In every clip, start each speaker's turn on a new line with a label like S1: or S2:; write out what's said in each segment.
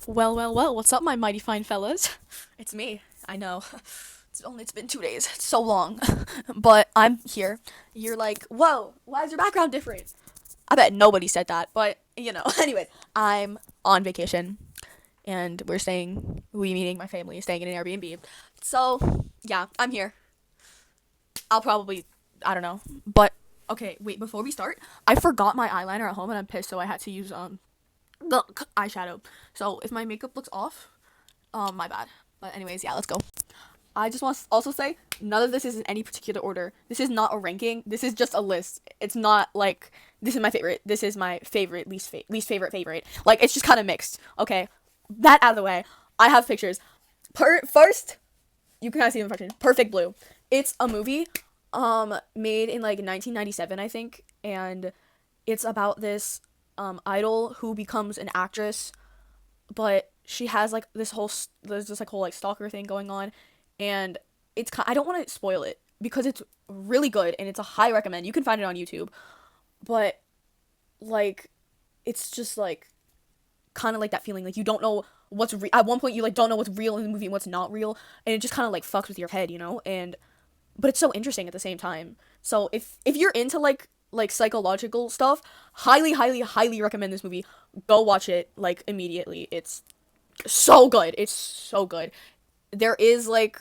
S1: Well, what's up, my mighty fine fellas? It's me. I know. It's been 2 days. It's so long. But I'm here. You're like, whoa, why is your background different? I bet nobody said that, but anyways, I'm on vacation and we meeting my family, staying in an Airbnb. So, yeah, I'm here. I'll probably, I don't know. But, okay, wait, before we start, I forgot my eyeliner at home and I'm pissed, so I had to use, the eyeshadow. So if my makeup looks off, my bad. But anyways, yeah, let's go. I just want to also say none of this is in any particular order. This is not a ranking. This is just a list. It's not like this is my favorite. This is my favorite, least favorite favorite. Like it's just kind of mixed. Okay, that out of the way. I have pictures. First, you can kind of see the impression. Perfect Blue. It's a movie, made in like 1997, I think, and it's about this idol who becomes an actress, but she has like there's this like whole like stalker thing going on, and I don't want to spoil it because it's really good and it's a high recommend. You can find it on YouTube, but like it's just like kind of like that feeling like you don't know at one point you like don't know what's real in the movie and what's not real, and it just kind of like fucks with your head, and but it's so interesting at the same time. So if you're into like psychological stuff, highly recommend this movie. Go watch it like immediately. It's so good. It's so good. There is like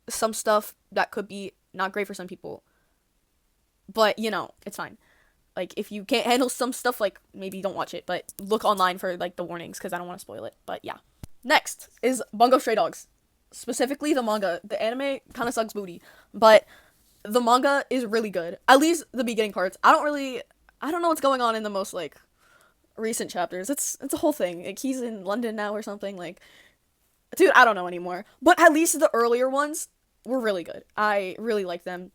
S1: some stuff that could be not great for some people, but it's fine. Like if you can't handle some stuff, like maybe don't watch it, but look online for like the warnings because I don't want to spoil it. But yeah. Next is Bungo Stray Dogs. Specifically the manga. The anime kind of sucks booty, but the manga is really good. At least the beginning parts. I don't know what's going on in the most like recent chapters. It's a whole thing. Like he's in London now or something. Like, dude, I don't know anymore. But at least the earlier ones were really good. I really like them.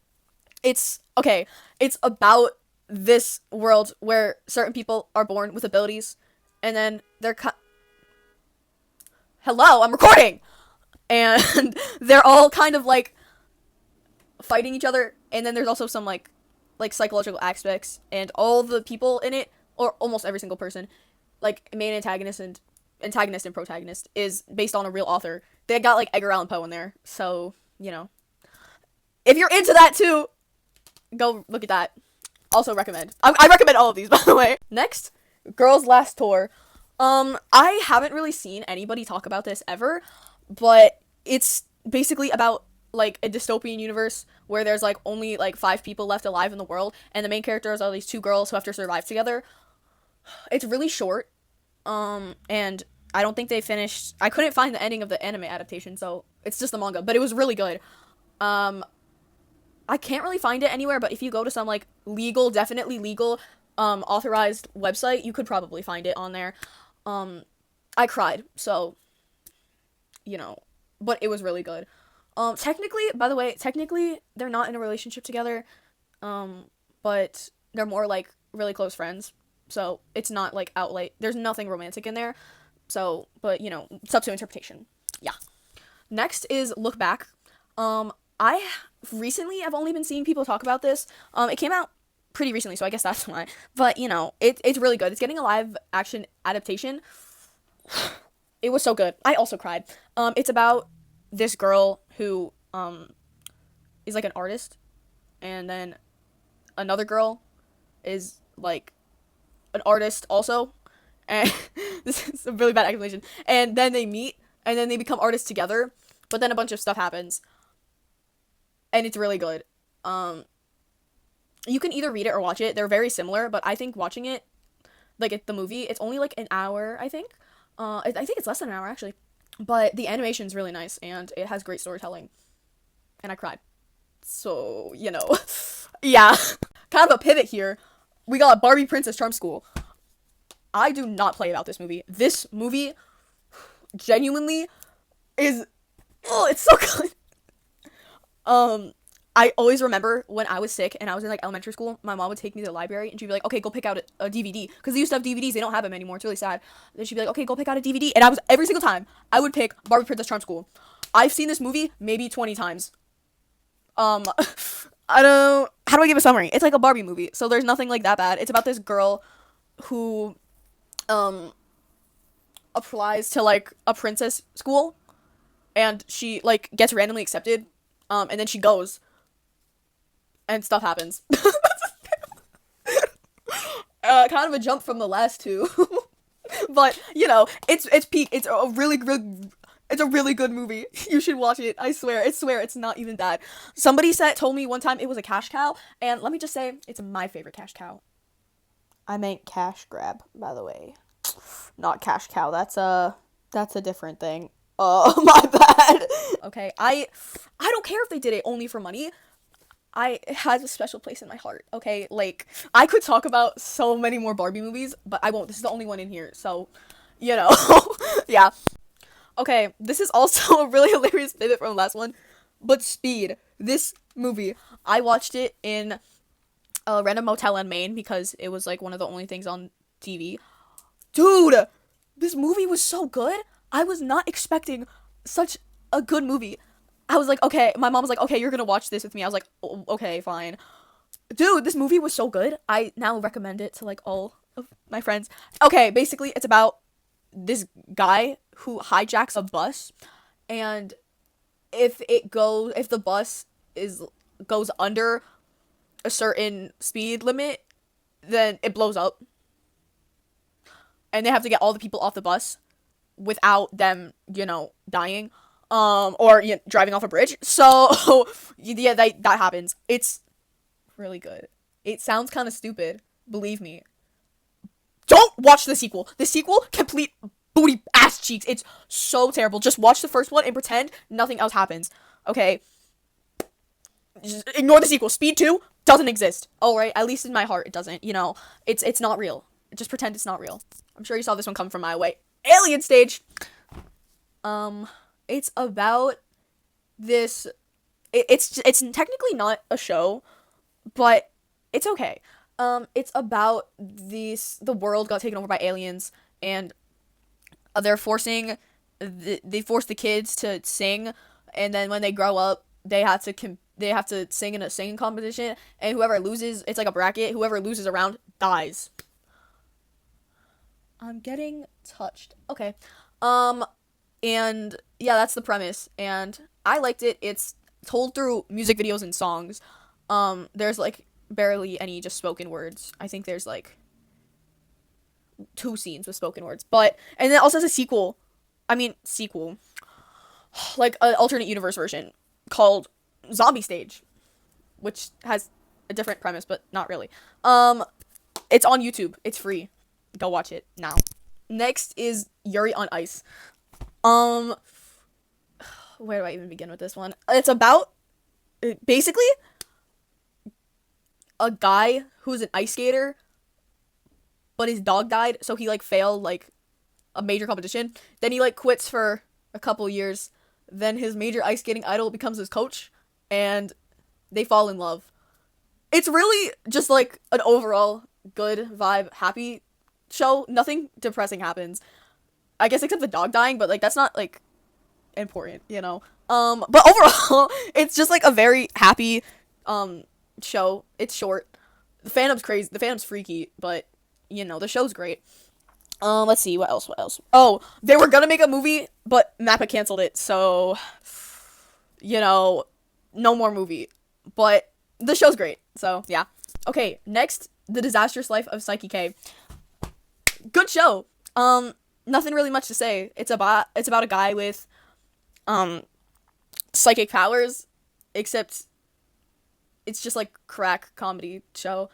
S1: It's okay. It's about this world where certain people are born with abilities, and then hello, I'm recording, and they're all kind of like fighting each other, and then there's also some like psychological aspects, and all the people in it, or almost every single person, like main antagonist and protagonist, is based on a real author. They got like Edgar Allan Poe in there, so if you're into that too, go look at that. Also recommend. I recommend all of these, by the way. Next, Girls Last Tour. I haven't really seen anybody talk about this ever, but it's basically about like a dystopian universe where there's like only like 5 people left alive in the world, and the main characters are these 2 girls who have to survive together. It's really short, and I don't think they finished. I couldn't find the ending of the anime adaptation, so it's just the manga, but it was really good. Um, I can't really find it anywhere, but if you go to some like definitely legal, authorized website, you could probably find it on there. Um, I cried, so you know, but it was really good. Technically, by the way, technically they're not in a relationship together, um, but they're more like really close friends. So it's not like outright. There's nothing romantic in there. So, but it's up to interpretation. Yeah. Next is Look Back. I recently I've only been seeing people talk about this. It came out pretty recently, so I guess that's why. But it's really good. It's getting a live action adaptation. It was so good. I also cried. It's about this girl who is like an artist, and then another girl is like an artist also, and this is a really bad explanation. And then they meet, and then they become artists together. But then a bunch of stuff happens, and it's really good. Um, you can either read it or watch it. They're very similar, but I think watching it, like the movie, it's only like an hour. I think. I think it's less than an hour actually, but the animation's really nice and it has great storytelling, and I cried. So yeah. Kind of a pivot here. We got Barbie Princess Charm School. I do not play about this movie. This movie genuinely is it's so good. Um, I always remember when I was sick and I was in like elementary school, my mom would take me to the library and she'd be like, "Okay, go pick out a DVD," because they used to have DVDs. They don't have them anymore. It's really sad. Then she'd be like, "Okay, go pick out a DVD," and I was every single time I would pick Barbie Princess Charm School. I've seen this movie maybe 20 times. Um, I don't. How do I give a summary? It's like a Barbie movie, so there's nothing like that bad. It's about this girl who, um, applies to like a princess school, and she like gets randomly accepted, and then she goes, and stuff happens. Kind of a jump from the last two, but you know, it's peak. It's a really good. It's a really good movie. You should watch it. I swear, it's not even bad. Somebody told me one time it was a cash cow, and let me just say, it's my favorite cash cow. I meant cash grab, by the way, not cash cow. That's a different thing. Oh, my bad. Okay, I don't care if they did it only for money. It has a special place in my heart. Okay, like I could talk about so many more Barbie movies, but I won't. This is the only one in here, so you know, yeah. Okay, this is also a really hilarious pivot from the last one, but Speed. This movie, I watched it in a random motel in Maine because it was like one of the only things on TV. Dude, this movie was so good. I was not expecting such a good movie. I was like, okay, my mom was like, okay, you're gonna watch this with me. I was like, okay, fine. Dude, this movie was so good. I now recommend it to like all of my friends. Okay, basically, it's about this guy who hijacks a bus, and if the bus goes under a certain speed limit, then it blows up, and they have to get all the people off the bus without them, dying, or driving off a bridge. So yeah, that happens. It's really good. It sounds kind of stupid, believe me. Don't watch the sequel. The sequel, complete booty ass cheeks. It's so terrible. Just watch the first one and pretend nothing else happens. Okay? Just ignore the sequel. Speed 2 doesn't exist. Alright, at least in my heart it doesn't. It's not real. Just pretend it's not real. I'm sure you saw this one come from my way. Alien Stage! It's about this... It's technically not a show, but it's okay. It's about the world got taken over by aliens, and they force the kids to sing, and then when they grow up, they have to sing in a singing competition, and whoever loses, it's like a bracket, whoever loses a round dies. I'm getting touched. Okay. And yeah, that's the premise, and I liked it. It's told through music videos and songs. There's like barely any just spoken words. I think there's like 2 scenes with spoken words, and then it also has a sequel, like an alternate universe version called Zombie Stage, which has a different premise, but not really. It's on YouTube. It's free. Go watch it now. Next is Yuri on Ice. Where do I even begin with this one? It's about basically a guy who's an ice skater, but his dog died, so he like failed like a major competition. Then he like quits for a couple years. Then his major ice skating idol becomes his coach, and they fall in love. It's really just like an overall good vibe, happy show. Nothing depressing happens, I guess, except the dog dying, but like that's not like important, but overall it's just like a very happy show. It's short. The fandom's crazy. The fandom's freaky, but the show's great. Let's see, what else? Oh, they were gonna make a movie, but Mappa canceled it, so no more movie. But the show's great, so yeah. Okay, next, The Disastrous Life of Psyche K. Good show. Nothing really much to say. It's about a guy with psychic powers, except it's just like crack comedy show,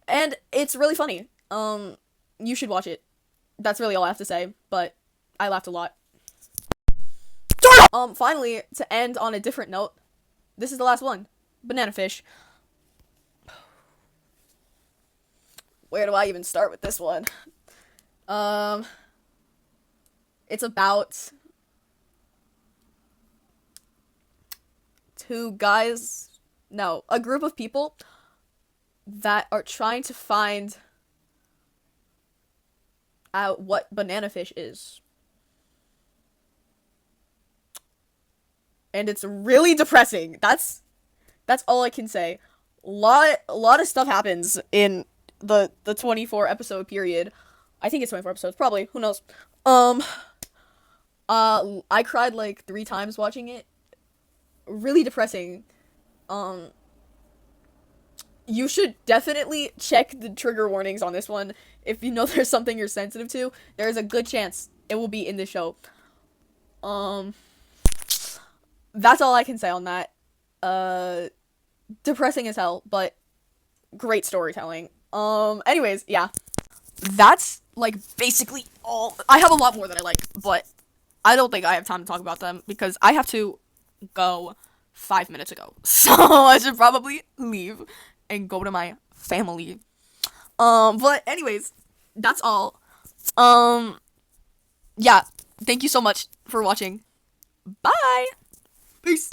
S1: and it's really funny. You should watch it. That's really all I have to say, but I laughed a lot. Finally, to end on a different note, this is the last one. Banana Fish. Where do I even start with this one? It's about a group of people that are trying to find out what banana fish is. And it's really depressing. That's all I can say. A lot of stuff happens in the 24 episode period. I think it's 24 episodes, probably. Who knows? I cried like 3 times watching it. Really depressing. Um, you should definitely check the trigger warnings on this one. If you know there's something you're sensitive to, there's a good chance it will be in the show. Um, that's all I can say on that. Uh, Depressing as hell, but great storytelling. Anyways, yeah. That's like basically all. I have a lot more that I like, but I don't think I have time to talk about them because I have to go 5 minutes ago. So I should probably leave and go to my family. But anyways, that's all. Um, yeah. Thank you so much for watching. Bye. Peace.